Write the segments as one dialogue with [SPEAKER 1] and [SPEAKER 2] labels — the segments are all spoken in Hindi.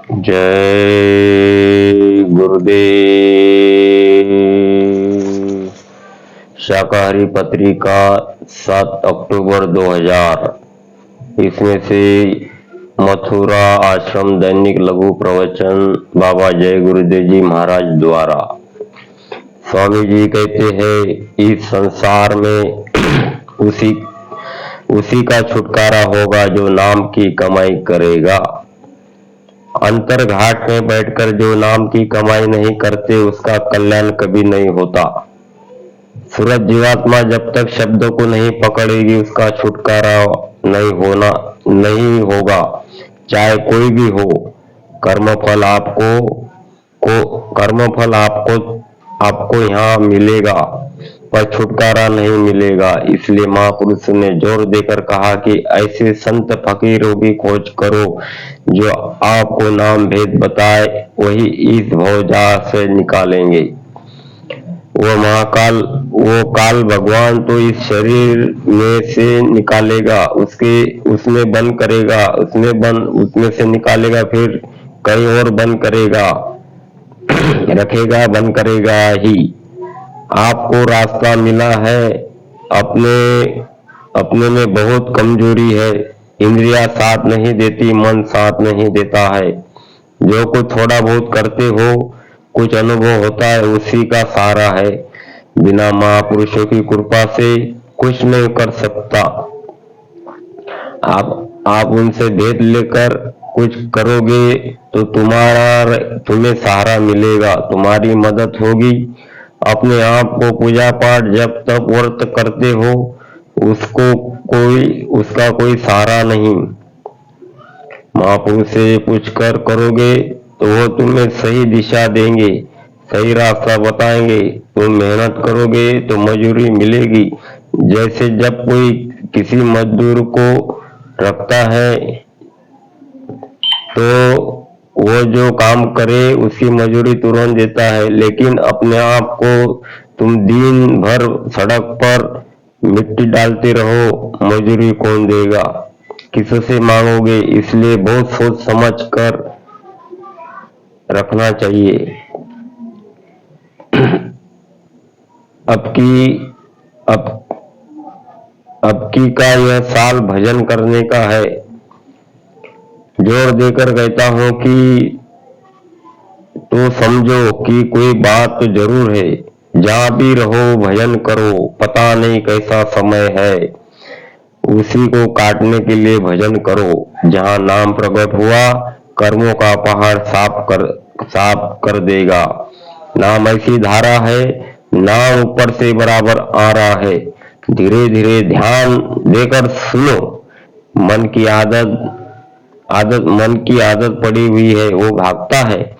[SPEAKER 1] जय गुरुदेव। शाकाहारी पत्रिका 7 अक्टूबर 2000। इसमें से मथुरा आश्रम दैनिक लघु प्रवचन बाबा जय गुरुदेव जी महाराज द्वारा। स्वामी जी कहते हैं, इस संसार में उसी का छुटकारा होगा जो नाम की कमाई करेगा। अंतरघाट में बैठकर जो नाम की कमाई नहीं करते उसका कल्याण कभी नहीं होता। सूरज जीवात्मा जब तक शब्दों को नहीं पकड़ेगी उसका छुटकारा नहीं होगा, चाहे कोई भी हो। कर्मफल आपको यहाँ मिलेगा पर छुटकारा नहीं मिलेगा। इसलिए महापुरुष ने जोर देकर कहा कि ऐसे संत फकीरों की खोज करो जो आपको नाम भेद बताए, वही इस भवजाल से निकालेंगे। वो काल भगवान तो इस शरीर में से निकालेगा, उसमें बंद करेगा, उसमें से निकालेगा, फिर कहीं और बंद करेगा, रखेगा, बंद करेगा ही। आपको रास्ता मिला है। अपने में बहुत कमजोरी है। इंद्रियां साथ नहीं देती, मन साथ नहीं देता है। जो कुछ थोड़ा बहुत करते हो, कुछ अनुभव होता है, उसी का सहारा है। बिना महापुरुषों की कृपा से कुछ नहीं कर सकता। आप उनसे भेद लेकर कुछ करोगे तो तुम्हें सहारा मिलेगा, तुम्हारी मदद होगी। अपने आप को पूजा पाठ जब तक व्रत करते हो उसका कोई सहारा नहीं। महापुरुष से पूछकर करोगे तो वो तुम्हें सही दिशा देंगे, सही रास्ता बताएंगे। तुम मेहनत करोगे तो मजूरी मिलेगी। जैसे जब कोई किसी मजदूर को रखता है तो वो जो काम करे उसकी मजूरी तुरंत देता है, लेकिन अपने आप को तुम दिन भर सड़क पर मिट्टी डालते रहो, मजूरी कौन देगा, किससे मांगोगे? इसलिए बहुत सोच समझ कर रखना चाहिए। अब की का यह साल भजन करने का है। जोर देकर कहता हूं कि तो समझो कि कोई बात तो जरूर है। जहां भी रहो भजन करो, पता नहीं कैसा समय है, उसी को काटने के लिए भजन करो। जहां नाम प्रकट हुआ, कर्मों का पहाड़ साफ कर देगा। नाम ऐसी धारा है, नाम ऊपर से बराबर आ रहा है। धीरे धीरे ध्यान देकर सुनो। मन की आदत पड़ी हुई है, वो भागता है।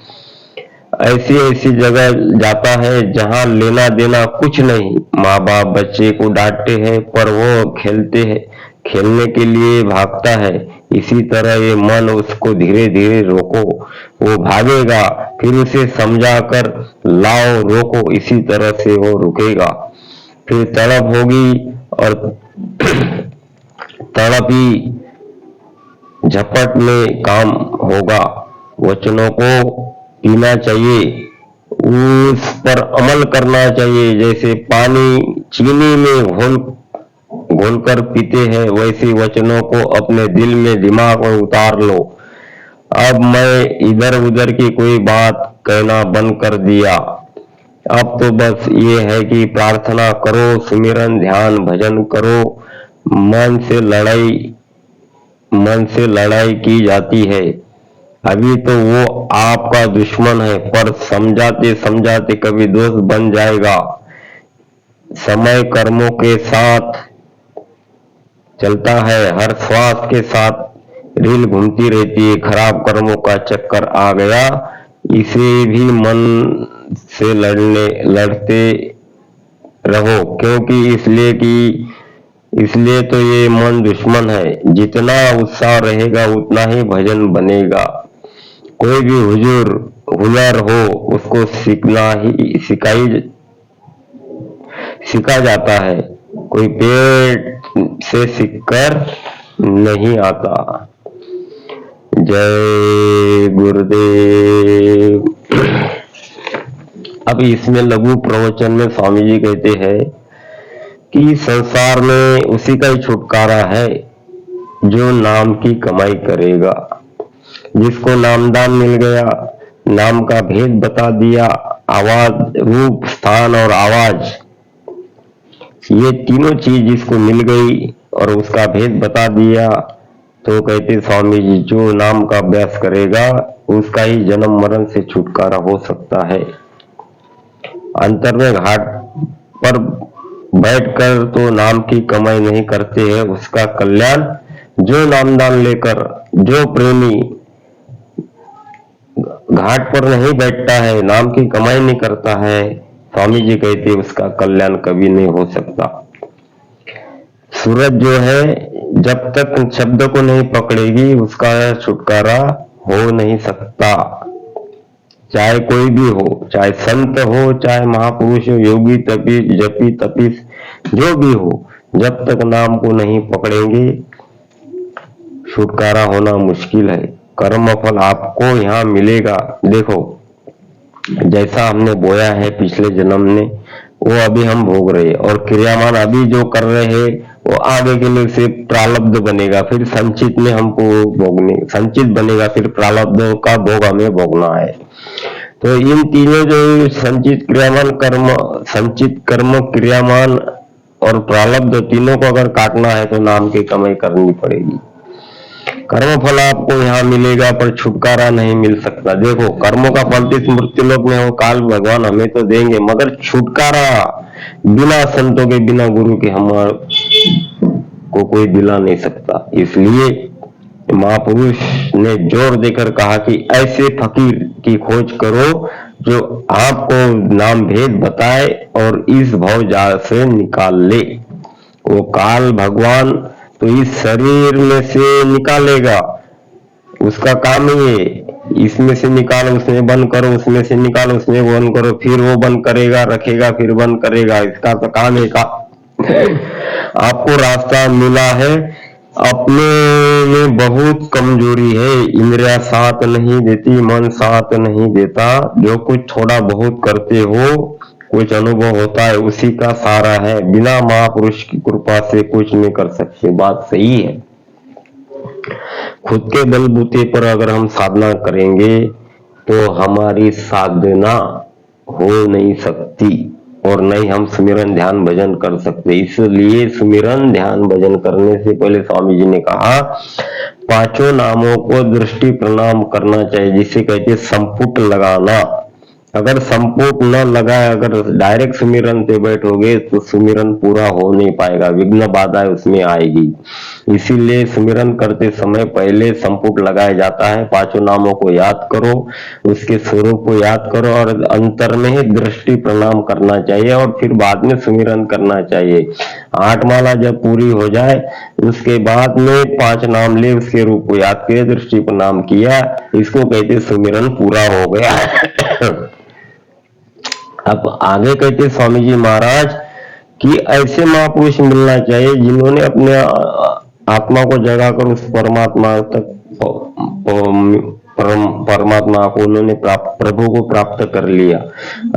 [SPEAKER 1] ऐसी जगह जाता है जहां लेना देना कुछ नहीं। माँ बाप बच्चे को डांटते हैं पर वो खेलने के लिए भागता है। इसी तरह ये मन, उसको धीरे धीरे रोको, वो भागेगा। फिर उसे समझाकर लाओ, रोको, इसी तरह से वो रुकेगा। फिर तड़प होगी और तड़प ही झपट में काम होगा। वचनों को पीना चाहिए, उस पर अमल करना चाहिए। जैसे पानी चीनी में घोलकर पीते हैं, वैसे वचनों को अपने दिल में, दिमाग में उतार लो। अब मैं इधर उधर की कोई बात कहना बंद कर दिया। अब तो बस ये है कि प्रार्थना करो, सुमिरन, ध्यान, भजन करो। मन से लड़ाई की जाती है। अभी तो वो आपका दुश्मन है, पर समझाते समझाते कभी दोस्त बन जाएगा। समय कर्मों के साथ चलता है, हर श्वास के साथ रील घूमती रहती है। खराब कर्मों का चक्कर आ गया, इसे भी मन से लड़ते रहो, क्योंकि इसलिए तो ये मन दुश्मन है। जितना उत्साह रहेगा उतना ही भजन बनेगा। कोई भी हुनर हो उसको सीखा जाता है, कोई पेड़ से सीखकर नहीं आता। जय गुरुदेव। अब इसमें लघु प्रवचन में स्वामी जी कहते हैं कि संसार में उसी का ही छुटकारा है जो नाम की कमाई करेगा। जिसको नामदान मिल गया, नाम का भेद बता दिया, आवाज, रूप, स्थान और आवाज, ये तीनों चीज जिसको मिल गई और उसका भेद बता दिया, तो कहते स्वामी जी जो नाम का अभ्यास करेगा उसका ही जन्म मरण से छुटकारा हो सकता है। अंतर में घाट पर बैठकर तो नाम की कमाई नहीं करते हैं, उसका कल्याण जो नामदान लेकर, जो प्रेमी घाट पर नहीं बैठता है, नाम की कमाई नहीं करता है, स्वामी जी कहते उसका कल्याण कभी नहीं हो सकता। सूरज जो है जब तक शब्द को नहीं पकड़ेगी उसका छुटकारा हो नहीं सकता। चाहे कोई भी हो, चाहे संत हो, चाहे महापुरुष हो, योगी तपीस, जपी तपीस, जो भी हो, जब तक नाम को नहीं पकड़ेंगे छुटकारा होना मुश्किल है। कर्म फल आपको यहाँ मिलेगा। देखो जैसा हमने बोया है पिछले जन्म में वो अभी हम भोग रहे हैं, और क्रियामान अभी जो कर रहे हैं वो आगे के लिए से प्रारब्ध बनेगा, फिर संचित में हमको भोगने, संचित बनेगा, फिर प्रारब्ध का भोग हमें भोगना है। तो इन तीनों जो संचित क्रियामान कर्म, संचित कर्म, क्रियामान और प्रारब्ध तीनों को अगर काटना है तो नाम की कमाई करनी पड़ेगी। कर्म फल आपको यहाँ मिलेगा पर छुटकारा नहीं मिल सकता। देखो कर्मों का फल इस मृत्यु लोक में हो, काल भगवान हमें तो देंगे, मगर छुटकारा बिना संतों के, बिना गुरु के हमारे को कोई दिला नहीं सकता। इसलिए महापुरुष ने जोर देकर कहा कि ऐसे फकीर की खोज करो जो आपको नाम भेद बताए और इस भव जाल से निकाल ले। वो काल भगवान तो इस शरीर में से निकालेगा, उसका काम ही है, इसमें से निकालो, उसमें बंद करो, उसमें से निकालो, उसमें बंद करो, फिर वो बंद करेगा, रखेगा, फिर बंद करेगा, इसका तो काम है का। आपको रास्ता मिला है, अपने में बहुत कमजोरी है, इंद्रिया साथ नहीं देती, मन साथ नहीं देता, जो कुछ थोड़ा बहुत करते हो, कुछ अनुभव होता है, उसी का सारा है। बिना महापुरुष की कृपा से कुछ नहीं कर सकते, बात सही है। खुद के बलबूते पर अगर हम साधना करेंगे तो हमारी साधना हो नहीं सकती और नहीं हम सुमिरन ध्यान भजन कर सकते। इसलिए सुमिरन ध्यान भजन करने से पहले स्वामी जी ने कहा पांचों नामों को दृष्टि प्रणाम करना चाहिए, जिसे कहते संपुट लगाना। अगर संपुट न लगाए, अगर डायरेक्ट सुमिरन पे बैठोगे तो सुमिरन पूरा हो नहीं पाएगा, विघ्न बाधा उसमें आएगी। इसीलिए सुमिरन करते समय पहले संपुट लगाया जाता है। पांचों नामों को याद करो, उसके स्वरूप को याद करो और अंतर में ही दृष्टि प्रणाम करना चाहिए और फिर बाद में सुमिरन करना चाहिए। 8 माला जब पूरी हो जाए उसके बाद में 5 नाम ले, उसके रूप को याद किया, दृष्टि प्रणाम किया, इसको कहते सुमिरन पूरा हो गया। अब आगे कहते स्वामी जी महाराज कि ऐसे महापुरुष मिलना चाहिए जिन्होंने अपने आत्मा को जगाकर उस परमात्मा तक, परमात्मा को उन्होंने प्रभु को प्राप्त कर लिया।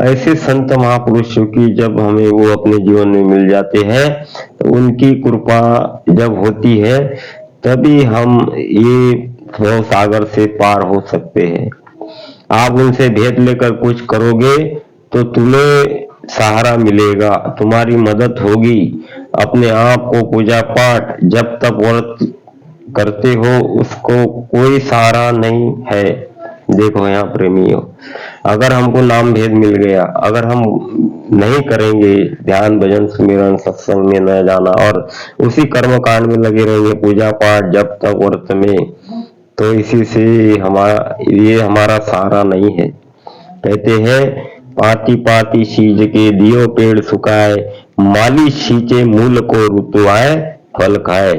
[SPEAKER 1] ऐसे संत महापुरुषों की जब हमें वो अपने जीवन में मिल जाते हैं तो उनकी कृपा जब होती है तभी हम ये भव सागर से पार हो सकते हैं। आप उनसे भेद लेकर कुछ करोगे तो तुम्हें सहारा मिलेगा, तुम्हारी मदद होगी। अपने आप को पूजा पाठ जब तक व्रत करते हो उसको कोई सहारा नहीं है। देखो यहाँ प्रेमियों, अगर हमको नाम भेद मिल गया, अगर हम नहीं करेंगे ध्यान भजन सुमिरन सत्संग में न जाना और उसी कर्म कांड में लगे रहेंगे, पूजा पाठ जब तक व्रत में, तो इसी से ये हमारा सहारा नहीं है। कहते हैं पाती पाती सींच के दियो पेड़ सुखाए, माली सींचे मूल को ऋतु आए फल खाए।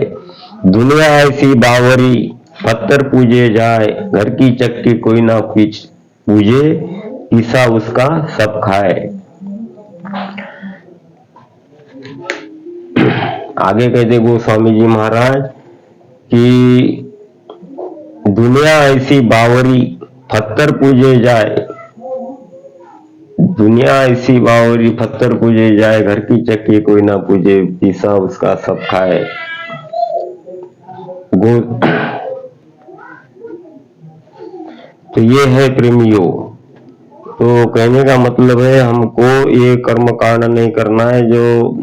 [SPEAKER 1] दुनिया ऐसी बावरी पत्थर पूजे जाए, घर की चक्की कोई ना पूजे, पीसा उसका सब खाए। आगे कहते गोस्वामी जी महाराज कि दुनिया ऐसी बावरी पत्थर पूजे जाए, दुनिया ऐसी बावरी पत्थर पूजे जाए, घर की चक्की कोई ना पूजे, पीसा उसका सब खाए। गो तो ये है प्रेमियों। तो कहने का मतलब है हमको ये कर्म कांड नहीं करना है जो,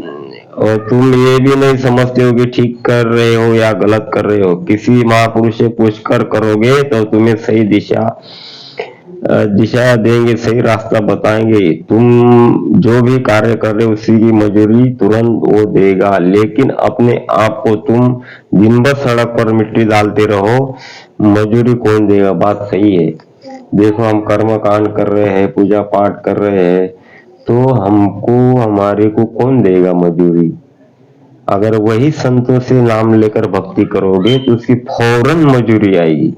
[SPEAKER 1] और तुम ये भी नहीं समझते हो कि ठीक कर रहे हो या गलत कर रहे हो। किसी महापुरुष से पूछकर करोगे तो तुम्हें सही दिशा देंगे, सही रास्ता बताएंगे। तुम जो भी कार्य कर रहे हो उसी की मजूरी तुरंत वो देगा, लेकिन अपने आप को तुम दिन भर सड़क पर मिट्टी डालते रहो, मजूरी कौन देगा? बात सही है। देखो हम कर्म कांड कर रहे हैं, पूजा पाठ कर रहे हैं, तो हमको हमारे को कौन देगा मजूरी? अगर वही संतों से नाम लेकर भक्ति करोगे तो उसकी फौरन मजूरी आएगी।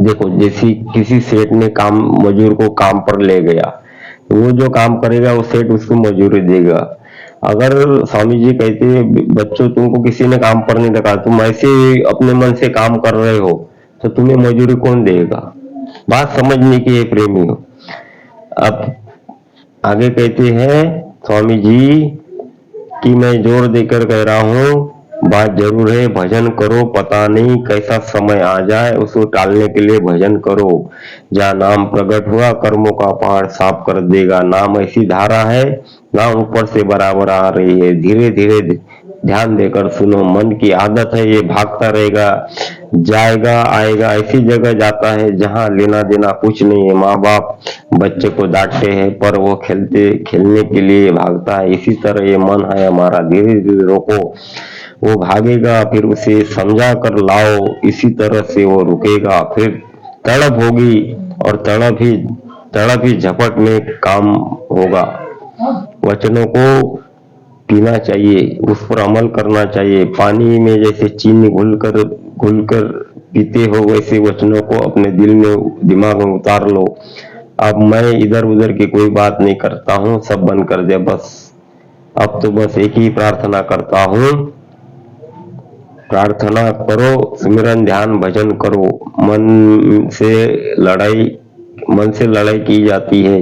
[SPEAKER 1] देखो जैसी किसी सेठ ने काम मजूर को काम पर ले गया, तो वो जो काम करेगा वो सेठ उसको मजूरी देगा। अगर स्वामी जी कहते हैं बच्चों तुमको किसी ने काम पर नहीं रखा, तुम ऐसे अपने मन से काम कर रहे हो, तो तुम्हें मजूरी कौन देगा? बात समझने की है प्रेमियों। अब आगे कहते हैं स्वामी जी कि मैं जोर देकर कह रहा हूँ, बात जरूर है, भजन करो, पता नहीं कैसा समय आ जाए, उसको टालने के लिए भजन करो। जहाँ नाम प्रकट हुआ कर्मों का पहाड़ साफ कर देगा। नाम ऐसी धारा है, नाम ऊपर से बराबर आ रही है, धीरे धीरे ध्यान देकर सुनो। मन की आदत है ये भागता रहेगा, जाएगा आएगा, ऐसी जगह जाता है जहाँ लेना देना कुछ नहीं है। माँ बाप बच्चे को डांटते हैं पर वो खेलने के लिए भागता है। इसी तरह ये मन है हमारा, धीरे धीरे रोको, वो भागेगा, फिर उसे समझा कर लाओ, इसी तरह से वो रुकेगा। फिर तड़प होगी और तड़प ही झपट में काम होगा। वचनों को पीना चाहिए, उस पर अमल करना चाहिए। पानी में जैसे चीनी घुलकर पीते हो, वैसे वचनों को अपने दिल में दिमाग में उतार लो। अब मैं इधर उधर की कोई बात नहीं करता हूँ, सब बंद कर दे बस। अब तो बस एक ही प्रार्थना करता हूँ, प्रार्थना करो, सिमरन ध्यान भजन करो। मन से लड़ाई की जाती है।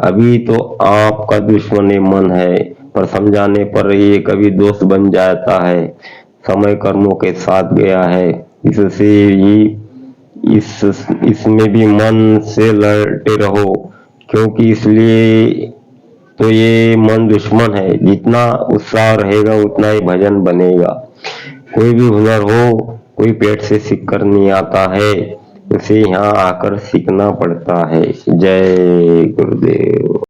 [SPEAKER 1] अभी तो आपका दुश्मन ये मन है, पर समझाने पर ये कभी दोस्त बन जाता है। समय कर्मों के साथ गया है, इससे ही इसमें भी मन से लड़ते रहो, क्योंकि इसलिए तो ये मन दुश्मन है। जितना उत्साह रहेगा उतना ही भजन बनेगा। कोई भी हुनर हो, कोई पेट से सीख कर नहीं आता है, उसे यहाँ आकर सीखना पड़ता है। जय गुरुदेव।